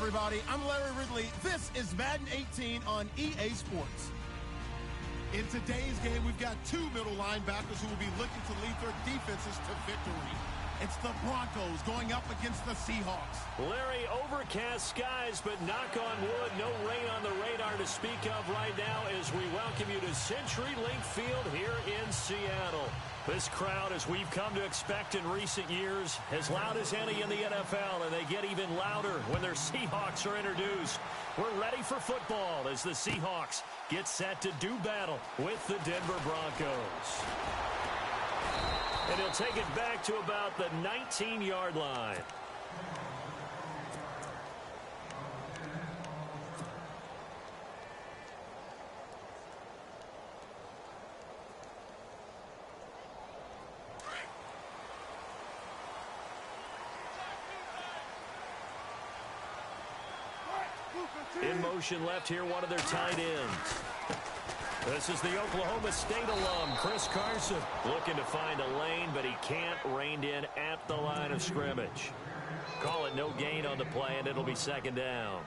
everybody. I'm Larry Ridley. This is Madden 18 on EA Sports. In today's game, we've got two middle linebackers who will be looking to lead their defenses to victory. It's the Broncos going up against the Seahawks. Larry, overcast skies, but knock on wood, no rain on the radar to speak of right now as we welcome you to CenturyLink Field here in Seattle. This crowd, as we've come to expect in recent years, as loud as any in the NFL, and they get even louder when their Seahawks are introduced. We're ready for football as the Seahawks get set to do battle with the Denver Broncos. And he'll take it back to about the 19-yard line. In motion left here, one of their tight ends. This is the Oklahoma State alum, Chris Carson, looking to find a lane, but he can't rein in at the line of scrimmage. Call it no gain on the play, and it'll be second down.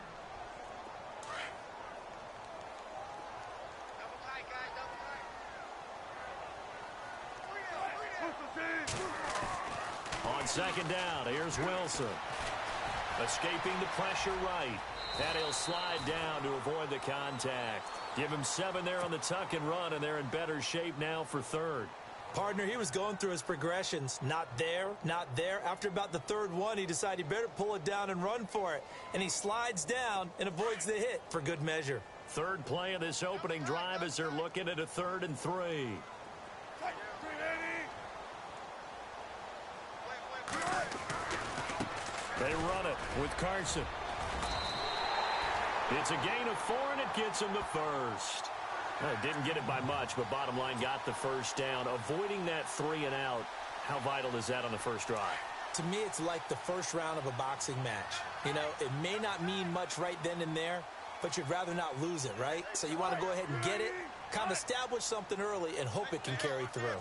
On second down, here's Wilson. Escaping the pressure right. And he'll slide down to avoid the contact. Give him 7 there on the tuck and run, and they're in better shape now for third. Partner, he was going through his progressions. Not there, not there. After about the third one, he decided he better pull it down and run for it. And he slides down and avoids the hit for good measure. Third play of this opening drive as they're looking at a 3rd and 3. They run it with Carson. It's a gain of 4, and it gets him the first. Didn't get it by much, but bottom line got the first down. Avoiding that 3 and out, how vital is that on the first drive? To me, it's like the first round of a boxing match. You know, it may not mean much right then and there, but you'd rather not lose it, right? So you want to go ahead and get it, kind of establish something early, and hope it can carry through.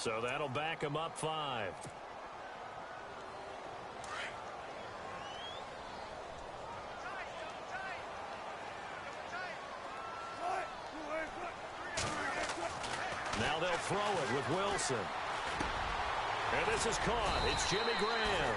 So that'll back him up 5. Now they'll throw it with Wilson. And this is caught. It's Jimmy Graham.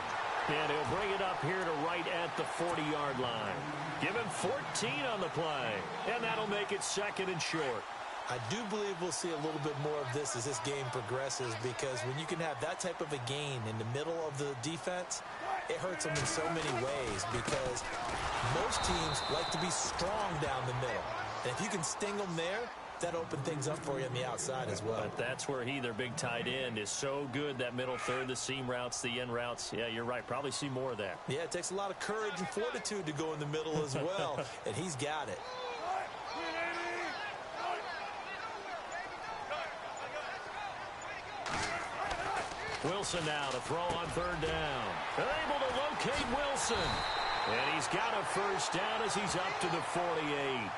And he'll bring it up here to right at the 40-yard line. Give him 14 on the play. And that'll make it 2nd and short. I do believe we'll see a little bit more of this as this game progresses, because when you can have that type of a gain in the middle of the defense, it hurts them in so many ways, because most teams like to be strong down the middle. And if you can sting them there, that opens things up for you on the outside as well. But that's where their big tight end, is so good, that middle third, the seam routes, the end routes. Yeah, you're right. Probably see more of that. Yeah, it takes a lot of courage and fortitude to go in the middle as well, and he's got it. Wilson now to throw on 3rd down. They're able to locate Wilson. And he's got a first down as he's up to the 48.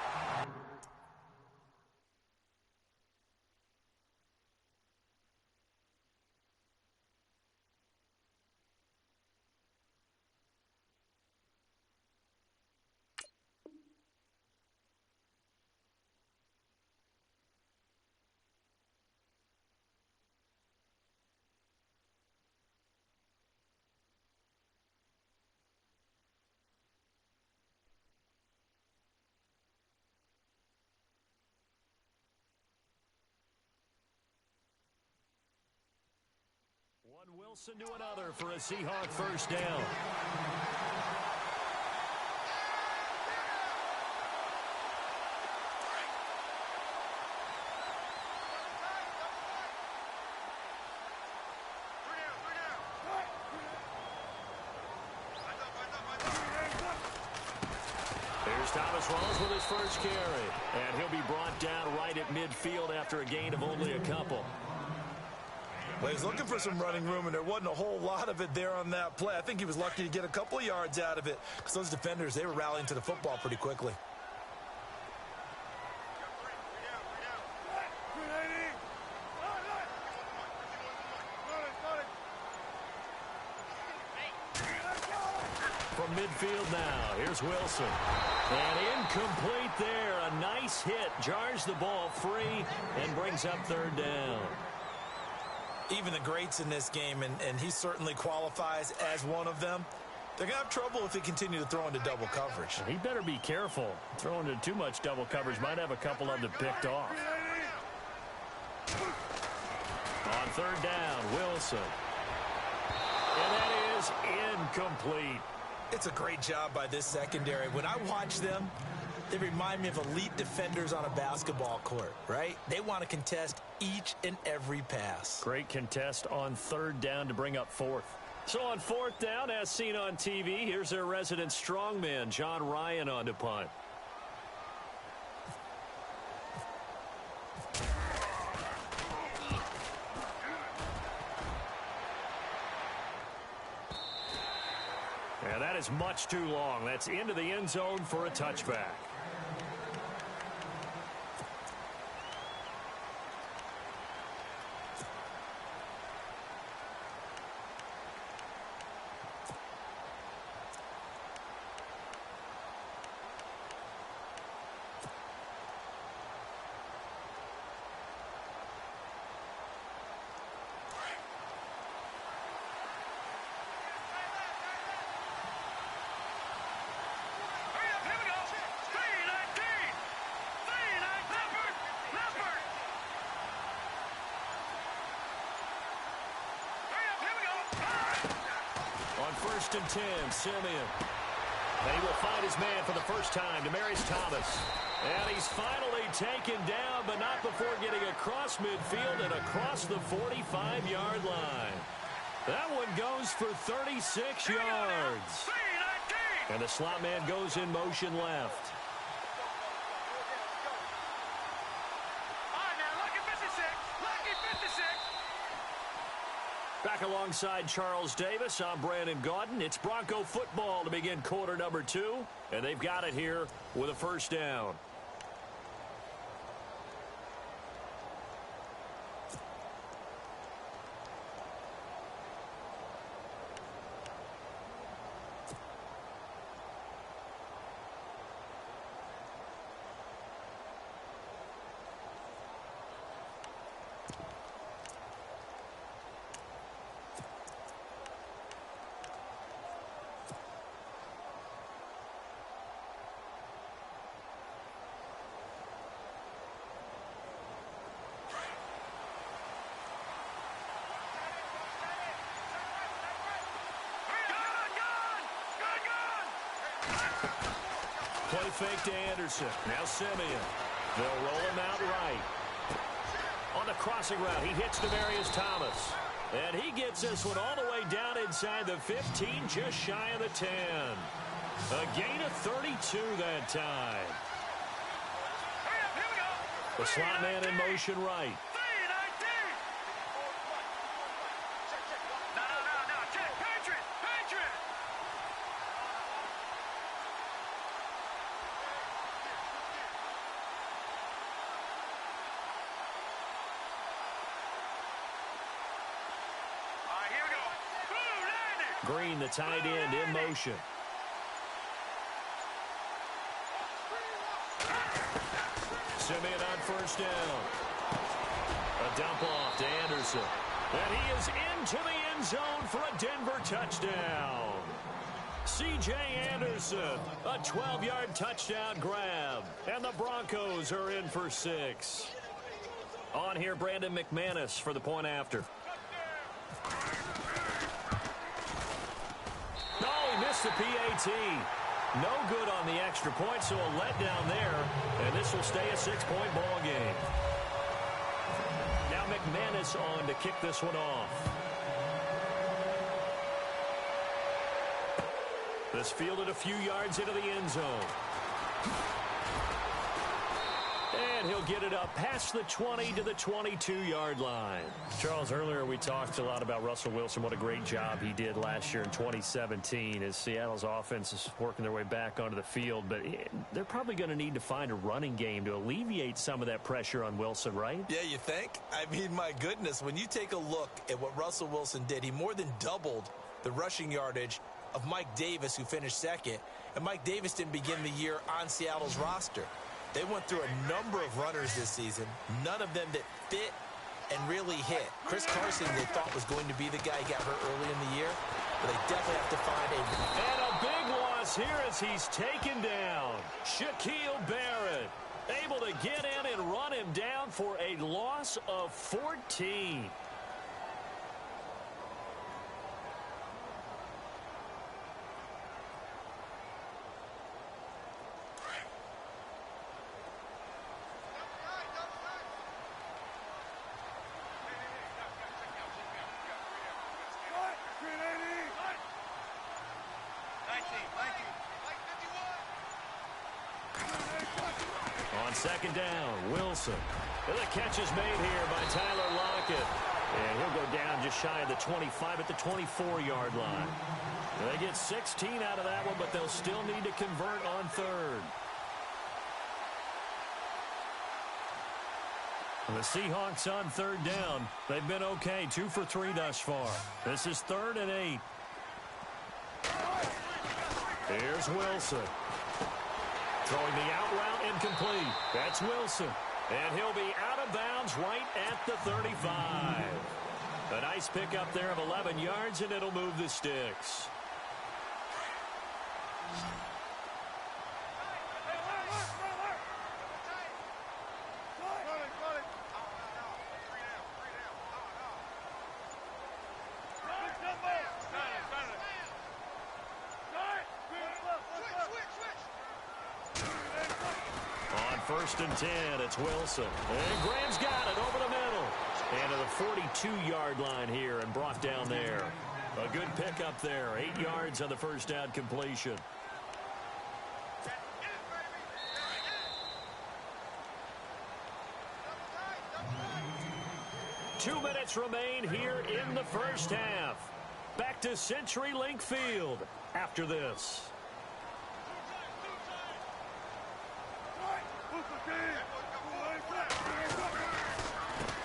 One Wilson to another for a Seahawk first down. Here's Thomas Rawls with his first carry. And he'll be brought down right at midfield after a gain of only a couple. Well, he was looking for some running room, and there wasn't a whole lot of it there on that play. I think he was lucky to get a couple of yards out of it because those defenders, they were rallying to the football pretty quickly. From midfield now, here's Wilson. And incomplete there. A nice hit. Jars the ball free and brings up third down. Even the greats in this game, and he certainly qualifies as one of them, they're going to have trouble if they continue to throw into double coverage. He better be careful. Throwing into too much double coverage might have a couple of them picked off. On third down, Wilson. And that is incomplete. It's a great job by this secondary. When I watch them, they remind me of elite defenders on a basketball court, right? They want to contest each and every pass. Great contest on third down to bring up fourth. So on fourth down, as seen on TV, here's their resident strongman, John Ryan, on to punt. And that is much too long. That's into the end zone for a touchback. First and 10, Simeon. And he will find his man for the first time, Demaryius Thomas. And he's finally taken down, but not before getting across midfield and across the 45-yard line. That one goes for 36 yards. And the slot man goes in motion left. Back alongside Charles Davis, I'm Brandon Gaudin. It's Bronco football to begin quarter number 2, and they've got it here with a first down. Play fake to Anderson. Now Simeon. They'll roll him out right. On the crossing route, he hits Demaryius Thomas. And he gets this one all the way down inside the 15, just shy of the 10. A gain of 32 that time. The slot man in motion right. Green, the tight end, in motion. Simeon on first down. A dump off to Anderson. And he is into the end zone for a Denver touchdown. C.J. Anderson, a 12-yard touchdown grab. And the Broncos are in for 6. On here, Brandon McManus for the point after. The PAT. No good on the extra point, so a letdown there. And this will stay a 6-point ball game. Now McManus on to kick this one off. This fielded a few yards into the end zone. And And he'll get it up past the 20 to the 22-yard line. Charles, earlier we talked a lot about Russell Wilson, what a great job he did last year in 2017 as Seattle's offense is working their way back onto the field. But they're probably going to need to find a running game to alleviate some of that pressure on Wilson, right? Yeah, you think? I mean, my goodness, when you take a look at what Russell Wilson did, he more than doubled the rushing yardage of Mike Davis, who finished second. And Mike Davis didn't begin the year on Seattle's roster. They went through a number of runners this season, none of them that fit and really hit. Chris Carson, they thought, was going to be the guy who got hurt early in the year, but they definitely have to find a... And a big loss here as he's taken down. Shaquille Barrett able to get in and run him down for a loss of 14. Second down, Wilson. And the catch is made here by Tyler Lockett. And he'll go down just shy of the 25 at the 24-yard line. And they get 16 out of that one, but they'll still need to convert on third. And the Seahawks on third down. They've been okay, 2 for 3 thus far. This is 3rd and 8. Here's Wilson. Throwing the out route incomplete. That's Wilson. And he'll be out of bounds right at the 35. A nice pickup there of 11 yards, and it'll move the sticks. First and 10, it's Wilson. And Graham's got it over the middle. And to the 42-yard line here and brought down there. A good pickup there. 8 yards on the first down completion. Two minutes remain here in the first half. Back to CenturyLink Field after this.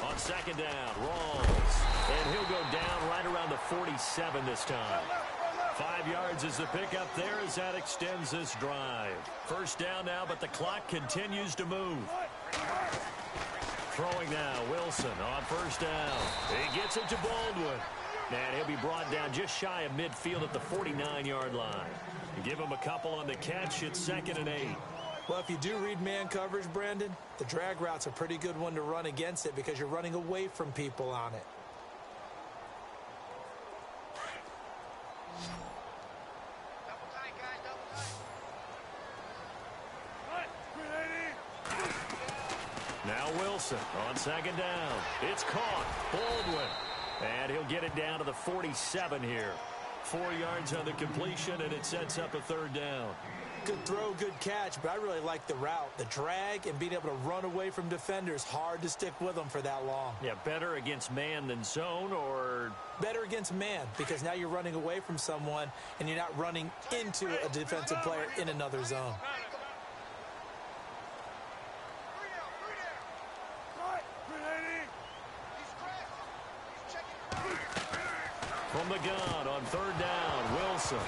On second down, Rawls. And he'll go down right around the 47 this time. 5 yards is the pickup there as that extends this drive. First down now, but the clock continues to move. Throwing now, Wilson on first down. He gets it to Baldwin. And he'll be brought down just shy of midfield at the 49-yard line. You give him a couple on the catch, it's 2nd and 8. Well, if you do read man coverage, Brandon, the drag route's a pretty good one to run against it because you're running away from people on it. Now Wilson on second down. It's caught. Baldwin. And he'll get it down to the 47 here. 4 yards on the completion, and it sets up a third down. Good throw, good catch, but I really like the route. The drag and being able to run away from defenders, hard to stick with them for that long. Yeah, better against man than zone, or? Better against man, because now you're running away from someone and you're not running into a defensive player in another zone. From the gun on third down, Wilson.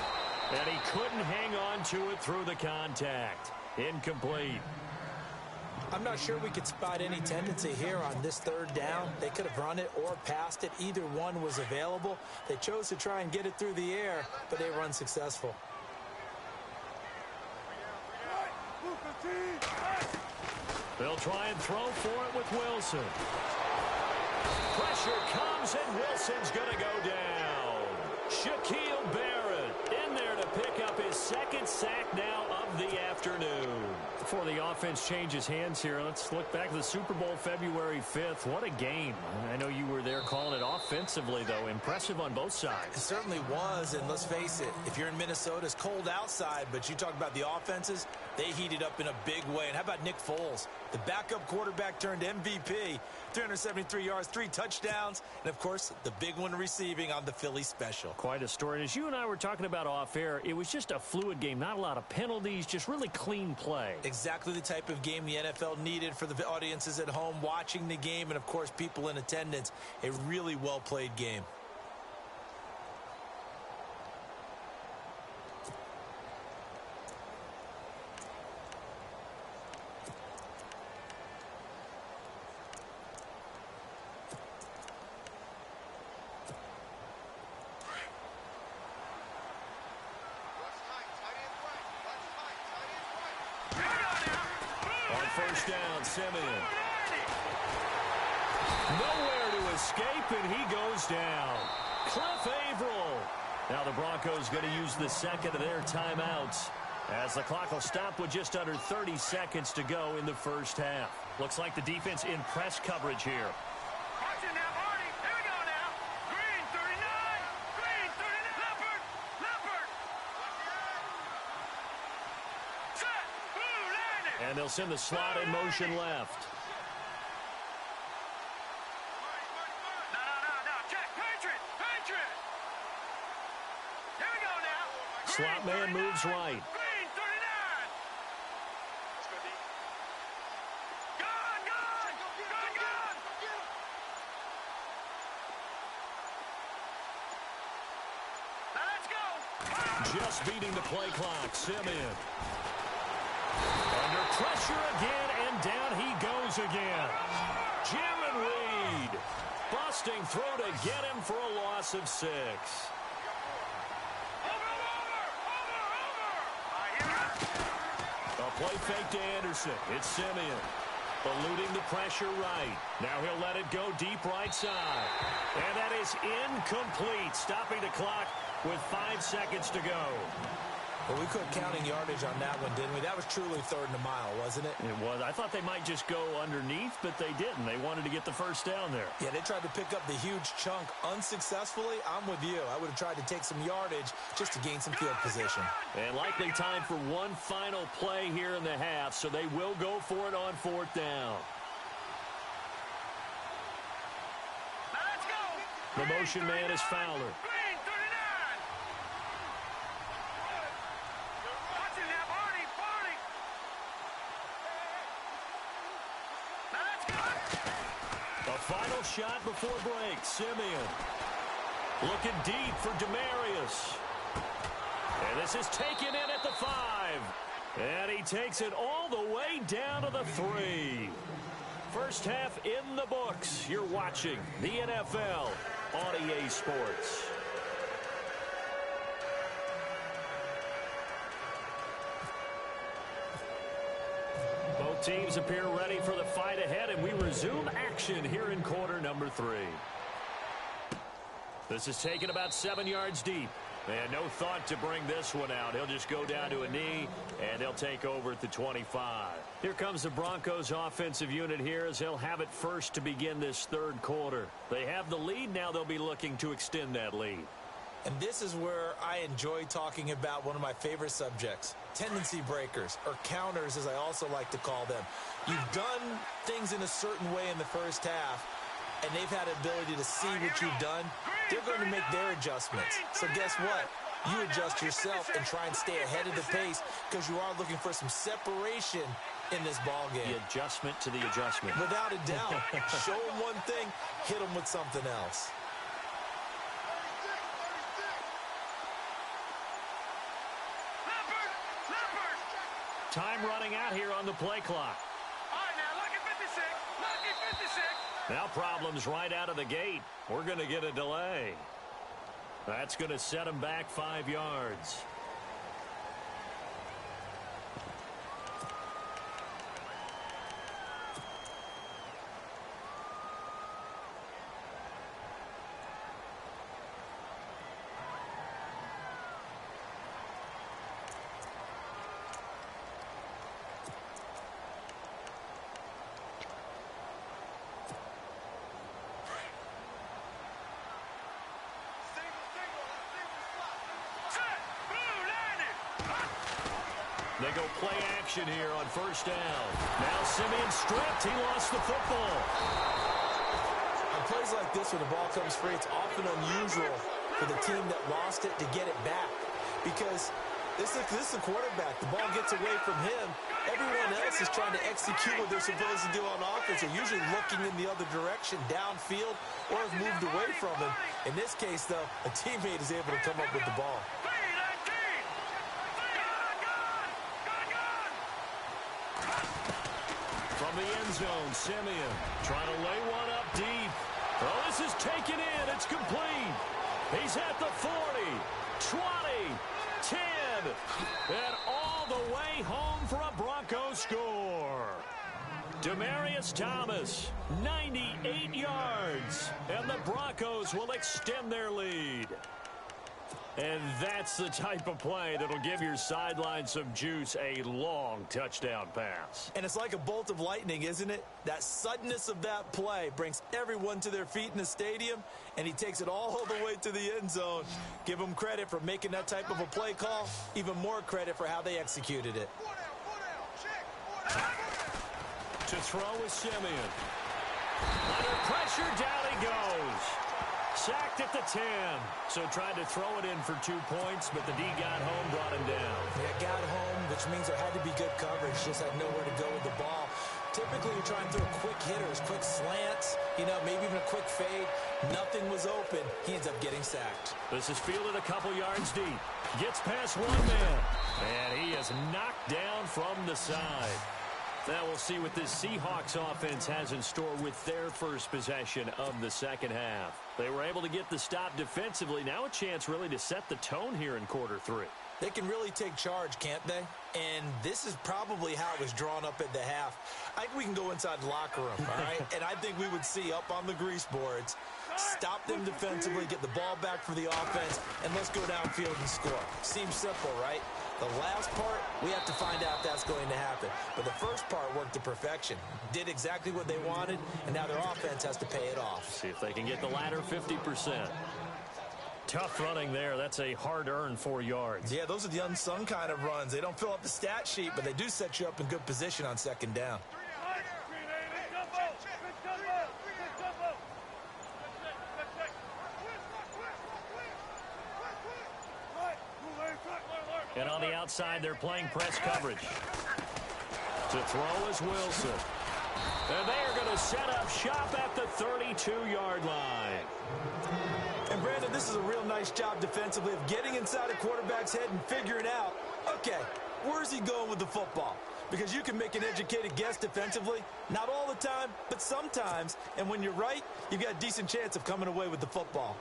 And he couldn't hang on to it through the contact. Incomplete. I'm not sure we could spot any tendency here on this third down. They could have run it or passed it. Either one was available. They chose to try and get it through the air, but they were unsuccessful. They'll try and throw for it with Wilson. Pressure comes, and Wilson's going to go down. Shaquille Barrett in there to pick up his second sack now of the afternoon. Before the offense changes hands here, let's look back to the Super Bowl February 5th. What a game. I know you were there calling it off offensively, though. Impressive on both sides. It certainly was, and let's face it, if you're in Minnesota, it's cold outside, but you talk about the offenses, they heated up in a big way. And how about Nick Foles? The backup quarterback turned MVP, 373 yards, 3 touchdowns, and, of course, the big one receiving on the Philly special. Quite a story. And as you and I were talking about off air, it was just a fluid game, not a lot of penalties, just really clean play. Exactly the type of game the NFL needed for the audiences at home watching the game and, of course, people in attendance. A really well-played game. First down, Simeon. Nowhere to escape, and he goes down. Cliff Averill. Now the Broncos going to use the second of their timeouts, as the clock will stop with just under 30 seconds to go in the first half. Looks like the defense in press coverage here. Watch it now, Marty. Here we go now. Green, 39. Green, 39. Leopard. Leopard. Set. Blue, landing. And they'll send the slot in motion left. No. Check. Patriot. Patriot. Here we go now. Slot man moves right. Green, 39. Let's go, D. Gone. Now let's go. Just beating the play clock. Simeon. Under pressure again, and down he goes again. Jaron Reed. Busting through to get him for a loss of 6. A play fake to Anderson. It's Simeon. Eluding the pressure right. Now he'll let it go deep right side. And that is incomplete. Stopping the clock with 5 seconds to go. Well, we quit counting yardage on that one, didn't we? That was truly 3rd and a mile, wasn't it? It was. I thought they might just go underneath, but they didn't. They wanted to get the first down there. Yeah, they tried to pick up the huge chunk unsuccessfully. I'm with you. I would have tried to take some yardage just to gain some field position. And likely time for one final play here in the half, so they will go for it on 4th down. Now let's go. The motion man is Fowler. Green, 39. Watch it now, Barney. Now let's go. A final shot before break. Simeon looking deep for Demarius. And this is taken in at the 5. And he takes it all the way down to the 3. First half in the books. You're watching the NFL on EA Sports. Both teams appear ready for the fight ahead, and we resume action here in quarter number 3. This is taken about 7 yards deep. And no thought to bring this one out. He'll just go down to a knee, and they'll take over at the 25. Here comes the Broncos offensive unit here as they'll have it first to begin this 3rd quarter. They have the lead. Now they'll be looking to extend that lead. And this is where I enjoy talking about one of my favorite subjects, tendency breakers, or counters as I also like to call them. You've done things in a certain way in the first half, and they've had the ability to see what you've done. They're going to make their adjustments. So guess what? You adjust yourself and try and stay ahead of the pace because you are looking for some separation in this ball game. The adjustment to the adjustment. Without a doubt. Show them one thing, hit them with something else. Time running out here on the play clock. All right, now, look at 56. Look at 56. Now problems right out of the gate. We're going to get a delay. That's going to set them back 5 yards. They go play action here on first down. Now Simeon stripped. He lost the football. On plays like this when the ball comes free, it's often unusual for the team that lost it to get it back. Because this is the quarterback. The ball gets away from him. Everyone else is trying to execute what they're supposed to do on offense. They're usually looking in the other direction, downfield, or have moved away from him. In this case, though, a teammate is able to come up with the ball. From the end zone, Simeon trying to lay one up deep. Oh, this is taken in. It's complete. He's at the 40, 20, 10, and all the way home for a Bronco score. Demaryius Thomas, 98 yards, and the Broncos will extend their lead. And that's the type of play that'll give your sideline some juice, a long touchdown pass. And it's like a bolt of lightning, isn't it? That suddenness of that play brings everyone to their feet in the stadium, and he takes it all the way to the end zone. Give him credit for making that type of a play call, even more credit for how they executed it. To throw is Simeon. Under pressure, down he goes. Sacked at the 10. So tried to throw it in for 2 points, but the D got home, brought him down. Yeah, got home, which means there had to be good coverage. Just had nowhere to go with the ball. Typically, you're trying to throw quick hitters, quick slants, maybe even a quick fade. Nothing was open. He ends up getting sacked. This is fielded a couple yards deep. Gets past one man. And he is knocked down from the side. Now we'll see what this Seahawks offense has in store with their first possession of the second half. They were able to get the stop defensively. Now a chance really to set the tone here in quarter 3. They can really take charge, can't they? And this is probably how it was drawn up at the half. I think we can go inside the locker room, all right? And I think we would see up on the grease boards, stop them defensively, get the ball back for the offense, and let's go downfield and score. Seems simple, right? The last part, we have to find out if that's going to happen. But the first part worked to perfection. Did exactly what they wanted, and now their offense has to pay it off. See if they can get the latter 50%. Tough running there. That's a hard-earned 4 yards. Yeah, those are the unsung kind of runs. They don't fill up the stat sheet, but they do set you up in good position on second down. And on the outside, they're playing press coverage. To throw is Wilson. And they are going to set up shop at the 32-yard line. And, Brandon, this is a real nice job defensively of getting inside a quarterback's head and figuring out, okay, where's he going with the football? Because you can make an educated guess defensively. Not all the time, but sometimes. And when you're right, you've got a decent chance of coming away with the football.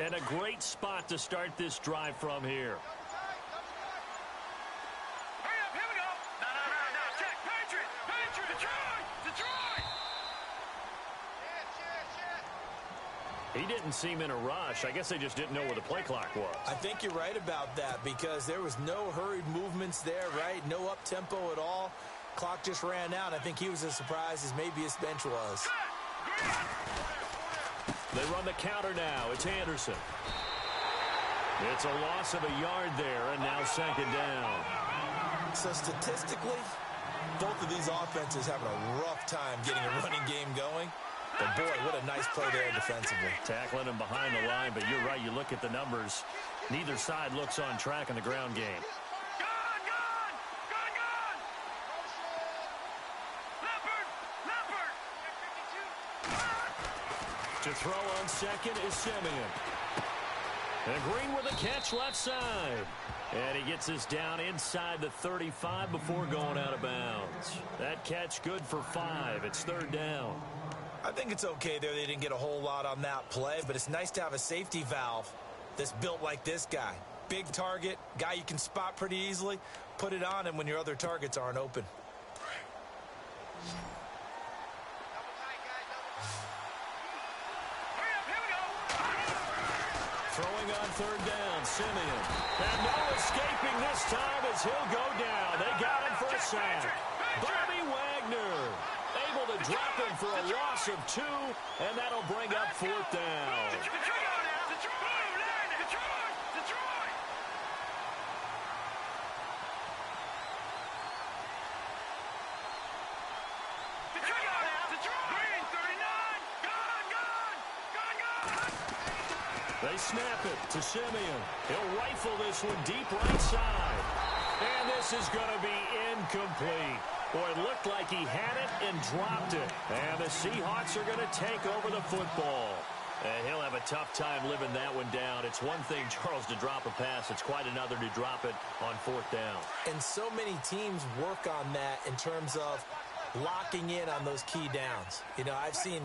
And a great spot to start this drive from here. Hurry up, here we go. No. Check. Patriot. Detroit. He didn't seem in a rush. I guess they just didn't know where the play clock was. I think you're right about that because there was no hurried movements there, right? No up-tempo at all. Clock just ran out. I think he was as surprised as maybe his bench was. They run the counter now. It's Anderson. It's a loss of a yard there, and now second down. So statistically, both of these offenses having a rough time getting a running game going. But, boy, what a nice play there defensively. Tackling him behind the line, but you're right. You look at the numbers. Neither side looks on track in the ground game. To throw on second is Simeon. And Green with a catch left side. And he gets us down inside the 35 before going out of bounds. That catch good for 5. It's third down. I think it's okay there. They didn't get a whole lot on that play, but it's nice to have a safety valve that's built like this guy. Big target, guy you can spot pretty easily. Put it on him when your other targets aren't open. third down. Simeon. And no escaping this time as he'll go down. They got him for a sack. Bobby Wagner able to drop him for a loss of 2, and that'll bring up fourth down. They snap it to Simeon. He'll rifle this one deep right side. And this is going to be incomplete. Boy, it looked like he had it and dropped it. And the Seahawks are going to take over the football. And he'll have a tough time living that one down. It's one thing, Charles, to drop a pass. It's quite another to drop it on fourth down. And so many teams work on that in terms of locking in on those key downs. You know, I've seen,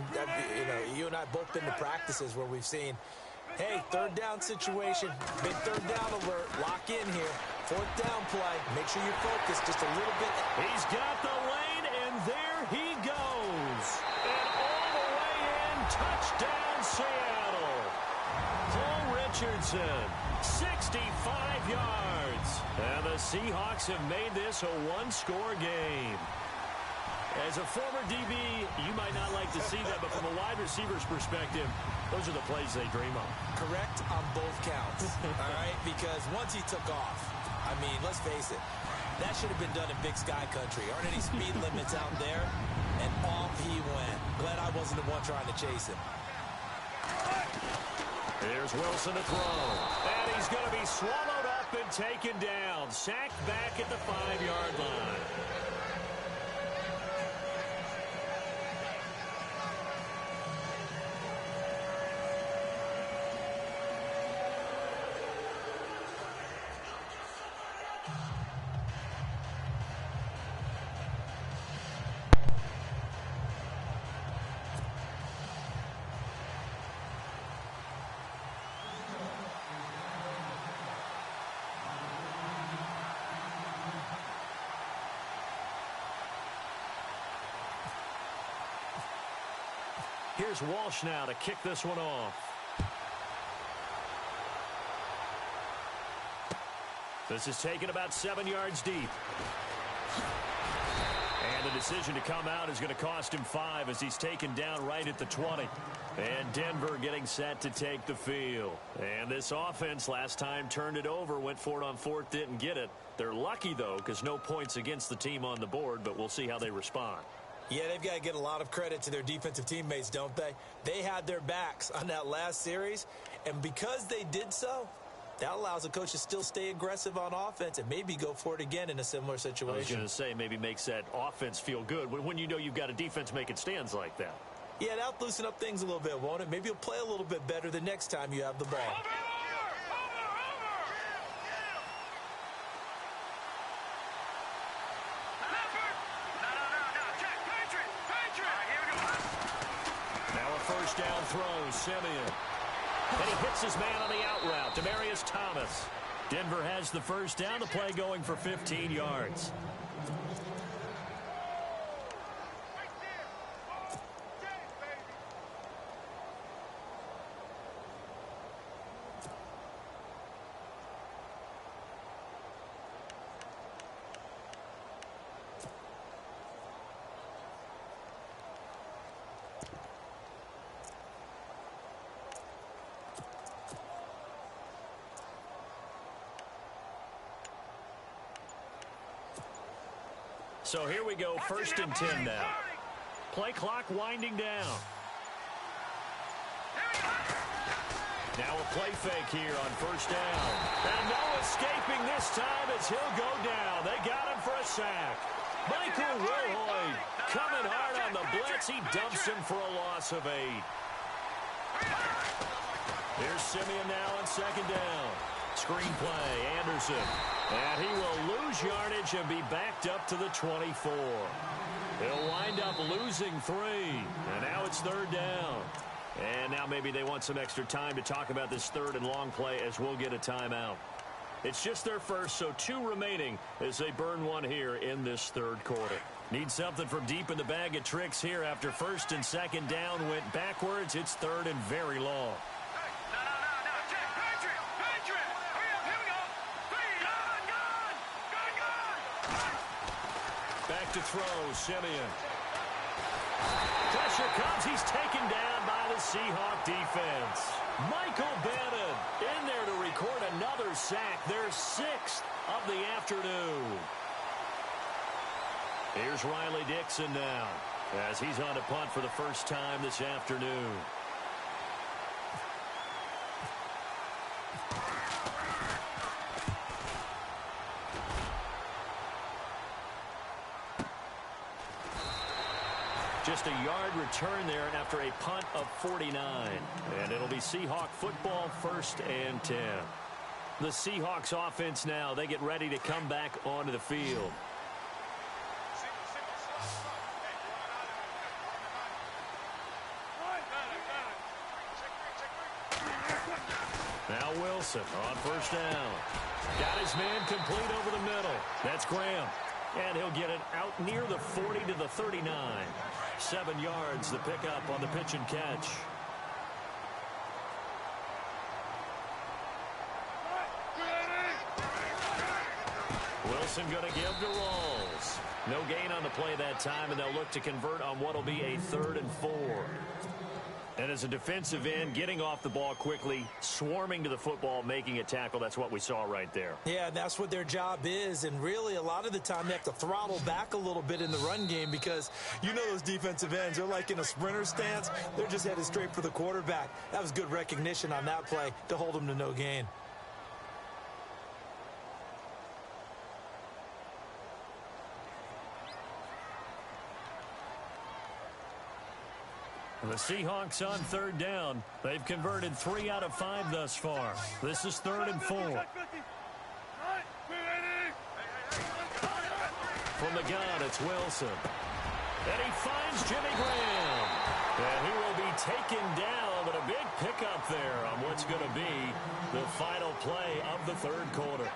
you and I both been to practices where we've seen, hey, third down situation, big third down alert, lock in here. Fourth down play, make sure you're focused just a little bit. He's got the lane, and there he goes. And all the way in, touchdown Seattle. Paul Richardson, 65 yards. And the Seahawks have made this a one-score game. As a former DB, you might not like to see that, but from a wide receiver's perspective, those are the plays they dream of. Correct on both counts, all right? Because once he took off, I mean, let's face it, that should have been done in Big Sky Country. Aren't any speed limits out there? And off he went. Glad I wasn't the one trying to chase him. Here's Wilson to throw. And he's going to be swallowed up and taken down. Sacked back at the 5-yard line. Here's Walsh now to kick this one off. This is taken about 7 yards deep. And the decision to come out is going to cost him 5 as he's taken down right at the 20. And Denver getting set to take the field. And this offense last time turned it over, went for it on fourth, didn't get it. They're lucky, though, because no points against the team on the board, but we'll see how they respond. Yeah, they've got to get a lot of credit to their defensive teammates, don't they? They had their backs on that last series, and because they did so, that allows the coach to still stay aggressive on offense and maybe go for it again in a similar situation. I was going to say, maybe makes that offense feel good when you know you've got a defense making stands like that. Yeah, that'll loosen up things a little bit, won't it? Maybe you'll play a little bit better the next time you have the ball. First down throw, Simeon. And he hits his man on the out route, Demaryius Thomas. Denver has the first down, the play going for 15 yards. So here we go, 1st and 10 now. Play clock winding down. Now a play fake here on 1st down. And no escaping this time as he'll go down. They got him for a sack. Michael Wilhoit coming hard on the blitz. He dumps him for a loss of 8. Here's Simeon now on 2nd down. Screen play, Anderson. And he will lose yardage and be backed up to the 24. He'll wind up losing 3. And now it's 3rd down. And now maybe they want some extra time to talk about this 3rd and long play as we'll get a timeout. It's just their first, so 2 remaining as they burn one here in this 3rd quarter. Need something from deep in the bag of tricks here after 1st and 2nd down went backwards. It's 3rd and very long. Back to throw, Simeon. Pressure comes. He's taken down by the Seahawk defense. Michael Bannon in there to record another sack, their 6th of the afternoon. Here's Riley Dixon now as he's on a punt for the first time this afternoon. Just a yard return there after a punt of 49. And it'll be Seahawk football, 1st and 10. The Seahawks offense now, they get ready to come back onto the field. Now Wilson on 1st down. Got his man complete over the middle. That's Graham. And he'll get it out near the 40 to the 39. 7 yards the pickup on the pitch and catch. Wilson going to give to Rawls. No gain on the play that time, and they'll look to convert on what will be a 3rd and 4. And as a defensive end, getting off the ball quickly, swarming to the football, making a tackle, that's what we saw right there. Yeah, and that's what their job is. And really, a lot of the time, they have to throttle back a little bit in the run game because you know those defensive ends, they're like in a sprinter stance. They're just headed straight for the quarterback. That was good recognition on that play to hold them to no gain. The Seahawks on 3rd down. They've converted 3 out of 5 thus far. This is 3rd and 4. From the gun, it's Wilson. And he finds Jimmy Graham. And he will be taken down, but a big pickup there on what's going to be the final play of the 3rd quarter.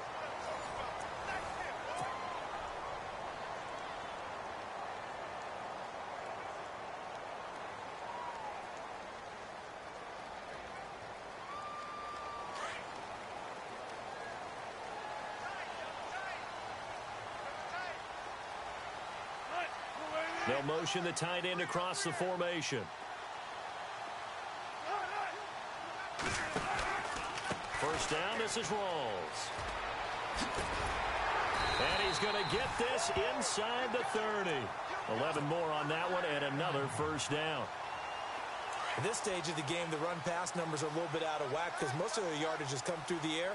They'll motion the tight end across the formation. First down, this is Rawls. And he's going to get this inside the 30. 11 more on that one and another first down. At this stage of the game, the run-pass numbers are a little bit out of whack because most of their yardage has come through the air.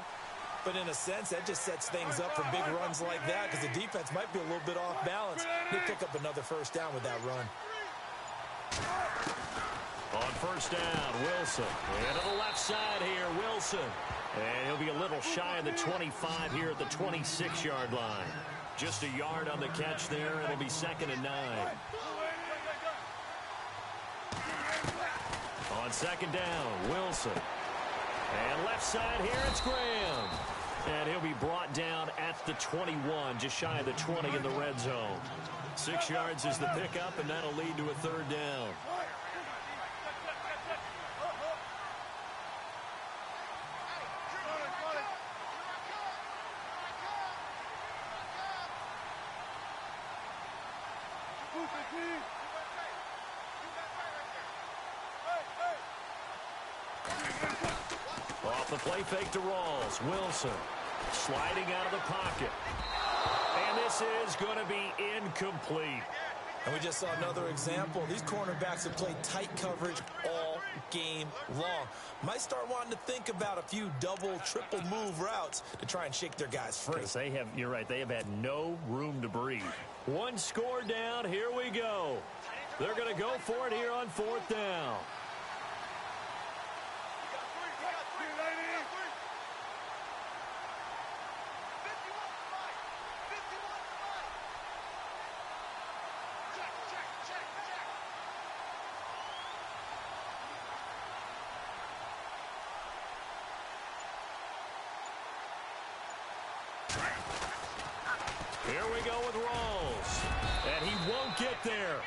But in a sense, that just sets things up for big runs like that because the defense might be a little bit off balance. They pick up another first down with that run. On first down, Wilson. And to the left side here, Wilson. And he'll be a little shy of the 25 here at the 26-yard line. Just a yard on the catch there. It'll be 2nd and 9. On 2nd down, Wilson. And left side here, it's Graham. And he'll be brought down at the 21, just shy of the 20 in the red zone. 6 yards is the pickup, and that'll lead to a 3rd down. Off the play fake to Rawls. Wilson sliding out of the pocket. And this is going to be incomplete. And we just saw another example. These cornerbacks have played tight coverage all game long. Might start wanting to think about a few double, triple move routes to try and shake their guys free. They have, you're right, they have had no room to breathe. 1 score down, here we go. They're going to go for it here on 4th down. Here we go with Rawls. And he won't get there.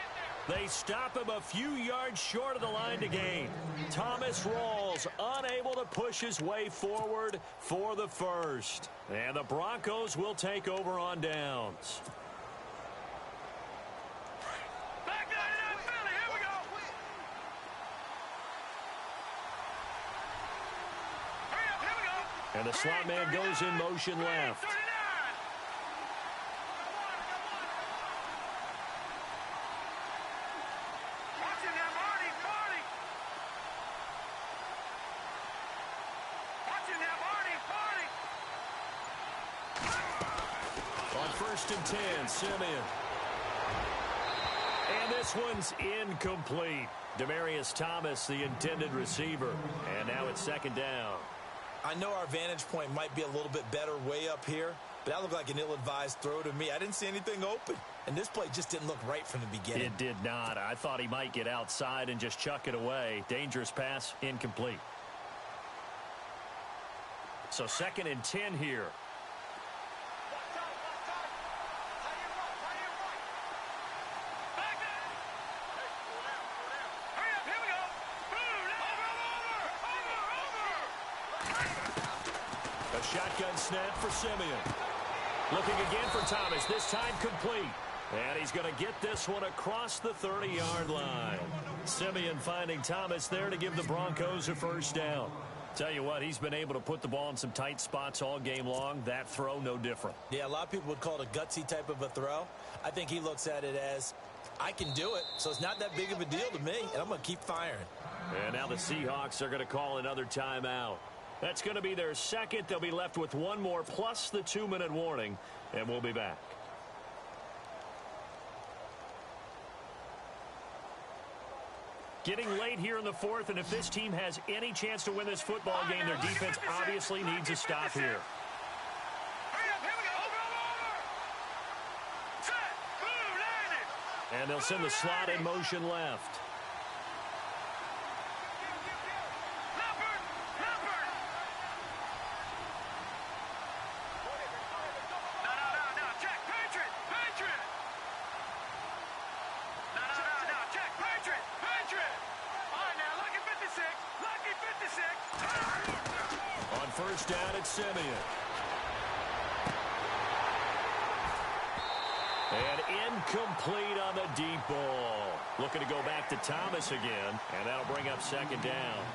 They stop him a few yards short of the line to gain. Thomas Rawls unable to push his way forward for the first. And the Broncos will take over on downs. And the slot man goes in motion left. On 1st and 10, Simeon. And this one's incomplete. Demaryius Thomas, the intended receiver. And now it's 2nd down. I know our vantage point might be a little bit better way up here, but that looked like an ill-advised throw to me. I didn't see anything open, and this play just didn't look right from the beginning. It did not. I thought he might get outside and just chuck it away. Dangerous pass, incomplete. So 2nd and 10 here. A shotgun snap for Simeon. Looking again for Thomas, this time complete. And he's going to get this one across the 30-yard line. Simeon finding Thomas there to give the Broncos a 1st down. Tell you what, he's been able to put the ball in some tight spots all game long. That throw, no different. Yeah, a lot of people would call it a gutsy type of a throw. I think he looks at it as, I can do it, so it's not that big of a deal to me, and I'm going to keep firing. And now the Seahawks are going to call another timeout. That's going to be their 2nd. They'll be left with 1 more plus the 2-minute warning, and we'll be back. Getting late here in the 4th, and if this team has any chance to win this football game, their defense obviously needs a stop here. And they'll send the slot in motion left. On 1st down, it's Simeon. And incomplete on the deep ball. Looking to go back to Thomas again, and that'll bring up 2nd down.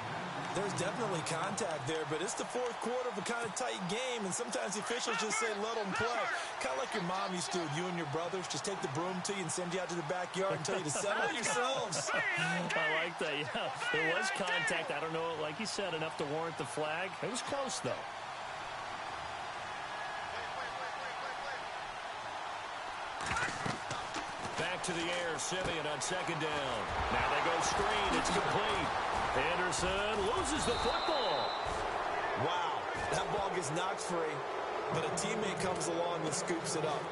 There's definitely contact there, but it's the 4th quarter of a kind of tight game, and sometimes the officials just say, let them play. Kind of like your mom used to do with you and your brothers. Just take the broom to you and send you out to the backyard and tell you to settle it yourselves. I like that, yeah. There was contact. I don't know, like you said, enough to warrant the flag. It was close, though. Back to the air, Simeon on 2nd down. Now they go screen. It's complete. Anderson loses the football. Wow, that ball gets knocked free, but a teammate comes along and scoops it up.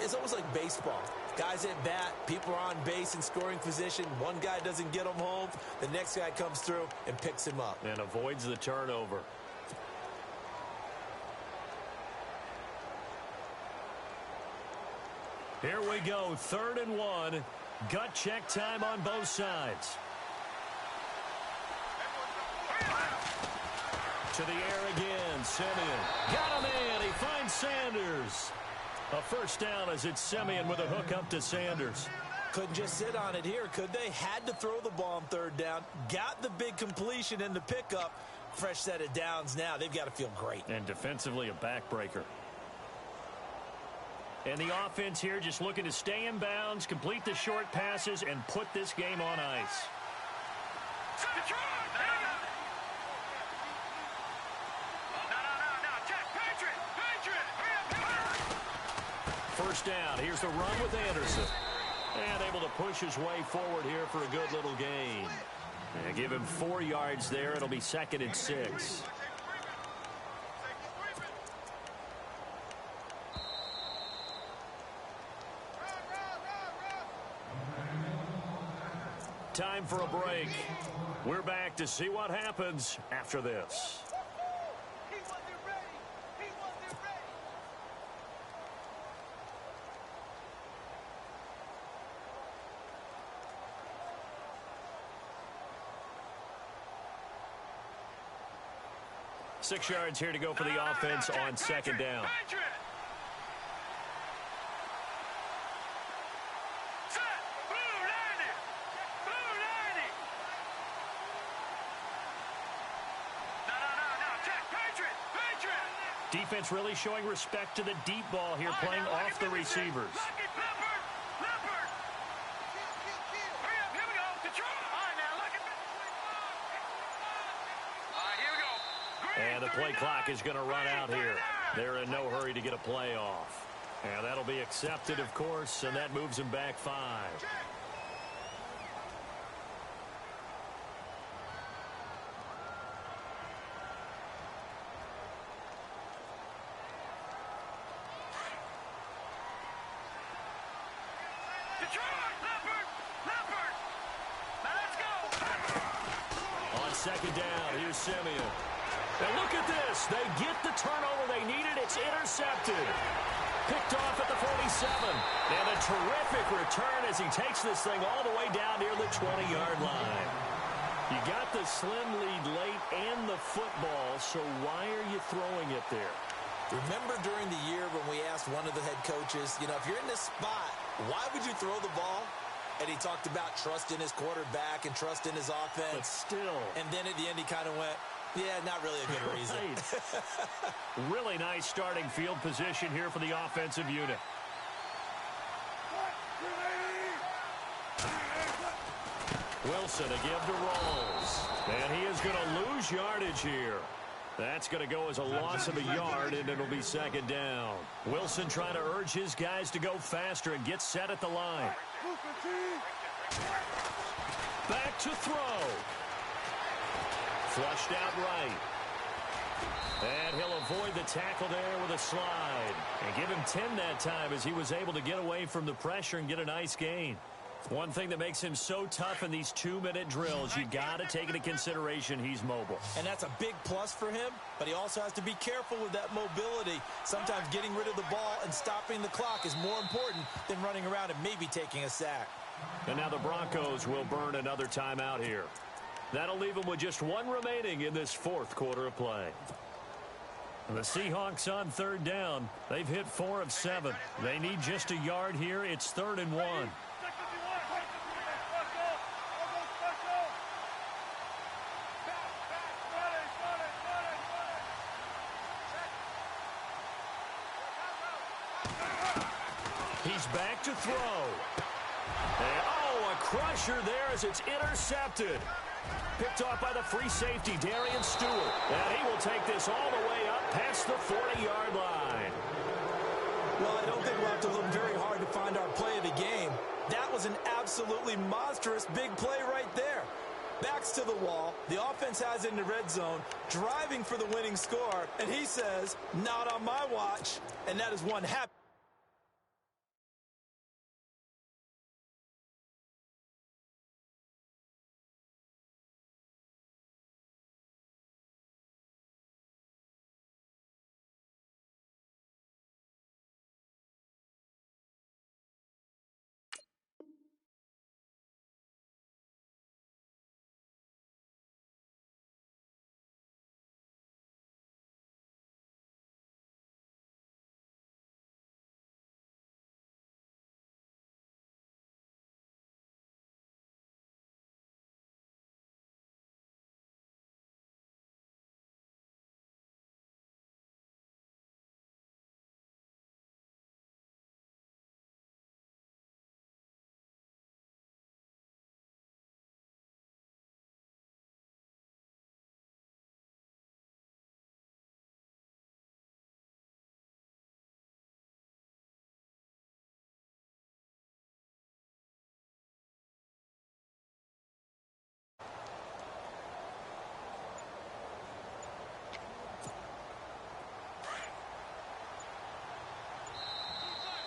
It's almost like baseball. Guys at bat, people are on base in scoring position. One guy doesn't get him home. The next guy comes through and picks him up. And avoids the turnover. Here we go, 3rd and 1. Gut check time on both sides. To the air again, Simeon. Got him in, he finds Sanders. A 1st down as it's Simeon with a hook up to Sanders. Couldn't just sit on it here, could they? Had to throw the ball on 3rd down. Got the big completion in the pickup. Fresh set of downs now. They've got to feel great. And defensively, a backbreaker. And the offense here just looking to stay in bounds, complete the short passes, and put this game on ice. First down. Here's the run with Anderson. And able to push his way forward here for a good little gain. And give him 4 yards there. It'll be 2nd and 6. Time for a break. We're back to see what happens after this. He wasn't ready. He wasn't ready. Six yards here to go for the offense on 2nd down. Defense really showing respect to the deep ball here, playing off the receivers. And the play clock is going to run out here. They're in no hurry to get a play off. And that'll be accepted, of course, and that moves them back 5. On second down, here's Simeon. And look at this. They get the turnover they needed. It's intercepted. Picked off at the 47. And a terrific return as he takes this thing all the way down near the 20-yard line. You got the slim lead late and the football, so why are you throwing it there? Remember during the year when we asked one of the head coaches, if you're in this spot, why would you throw the ball? And he talked about trust in his quarterback and trust in his offense. But still. And then at the end he kind of went, yeah, not really a good reason. Right. Really nice starting field position here for the offensive unit. Wilson to give to Rolls. And he is going to lose yardage here. That's going to go as a loss of a yard, and it'll be second down. Wilson trying to urge his guys to go faster and get set at the line. Back to throw. Flushed out right. And he'll avoid the tackle there with a slide. And give him 10 that time as he was able to get away from the pressure and get a nice gain. One thing that makes him so tough in these 2-minute drills, you got to take into consideration he's mobile. And that's a big plus for him, but he also has to be careful with that mobility. Sometimes getting rid of the ball and stopping the clock is more important than running around and maybe taking a sack. And now the Broncos will burn another timeout here. That'll leave them with just one remaining in this fourth quarter of play. The Seahawks on third down. They've hit 4 of 7. They need just a yard here. It's 3rd and 1. He's back to throw. And, a crusher there as it's intercepted. Picked off by the free safety, Darian Stewart. And he will take this all the way up past the 40-yard line. Well, I don't think we'll have to look very hard to find our play of the game. That was an absolutely monstrous big play right there. Backs to the wall. The offense has it in the red zone, driving for the winning score. And he says, not on my watch. And that is one happy.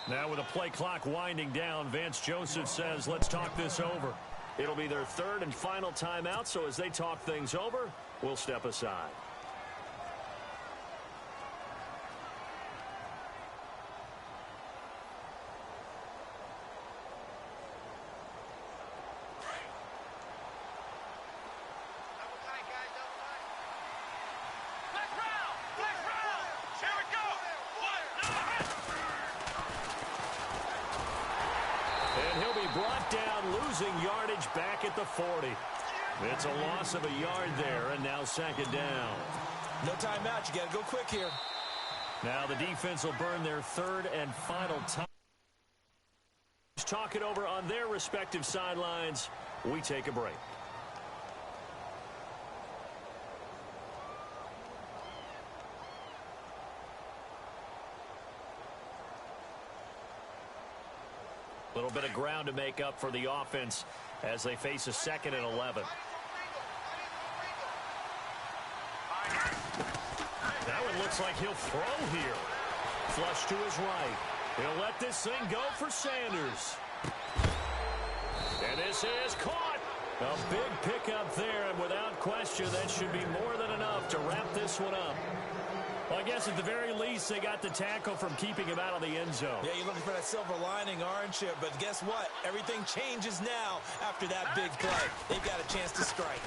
Now with the play clock winding down, Vance Joseph says, let's talk this over. It'll be their 3rd and final timeout, so as they talk things over, we'll step aside. Yardage back at the 40. It's a loss of a yard there, and now second down. No timeout. You got to go quick here. Now the defense will burn their third and final time. Talk it over on their respective sidelines. We take a break. A little bit of ground to make up for the offense as they face a 2nd and 11. That one looks like he'll throw here. Flush to his right. He'll let this thing go for Sanders. And this is caught. A big pickup there, and without question, that should be more than enough to wrap this one up. Well, I guess at the very least, they got the tackle from keeping him out of the end zone. Yeah, you're looking for that silver lining, aren't you? But guess what? Everything changes now after that big play. They've got a chance to strike.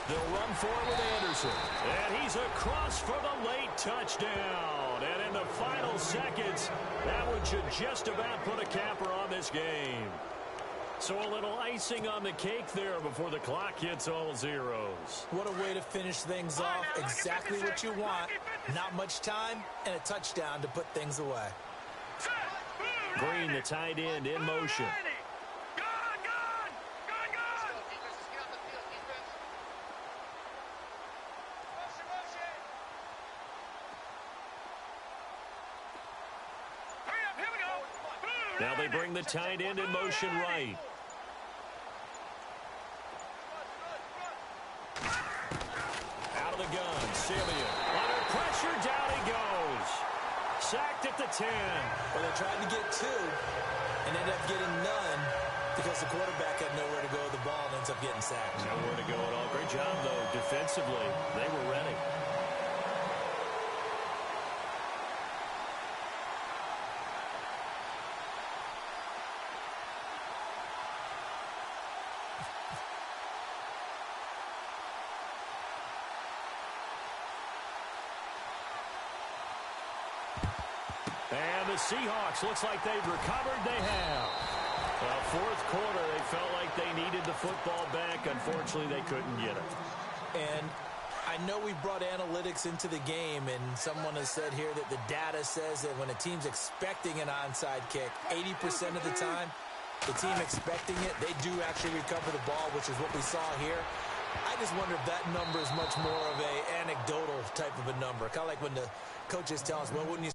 They'll run for it with Anderson. And he's across for the late touchdown. And in the final seconds, that one should just about put a capper on this game. So a little icing on the cake there before the clock hits all zeros. What a way to finish things off. Exactly what you want. Not much time and a touchdown to put things away. Green, the tight end, in motion. Now they bring the tight end in motion right. Out of the gun, Simeon. Under pressure, down he goes. Sacked at the 10. Well, they tried to get 2 and ended up getting none because the quarterback had nowhere to go with the ball and ends up getting sacked. Nowhere to go at all. Great job, though, defensively. They were ready. And the Seahawks, looks like they've recovered. They have. Fourth quarter, they felt like they needed the football back. Unfortunately, they couldn't get it. And I know we brought analytics into the game, and someone has said here that the data says that when a team's expecting an onside kick, 80% of the time, the team expecting it, they do actually recover the ball, which is what we saw here. I just wonder if that number is much more of a anecdotal type of a number. Kind of like when the coaches tell us, well, wouldn't you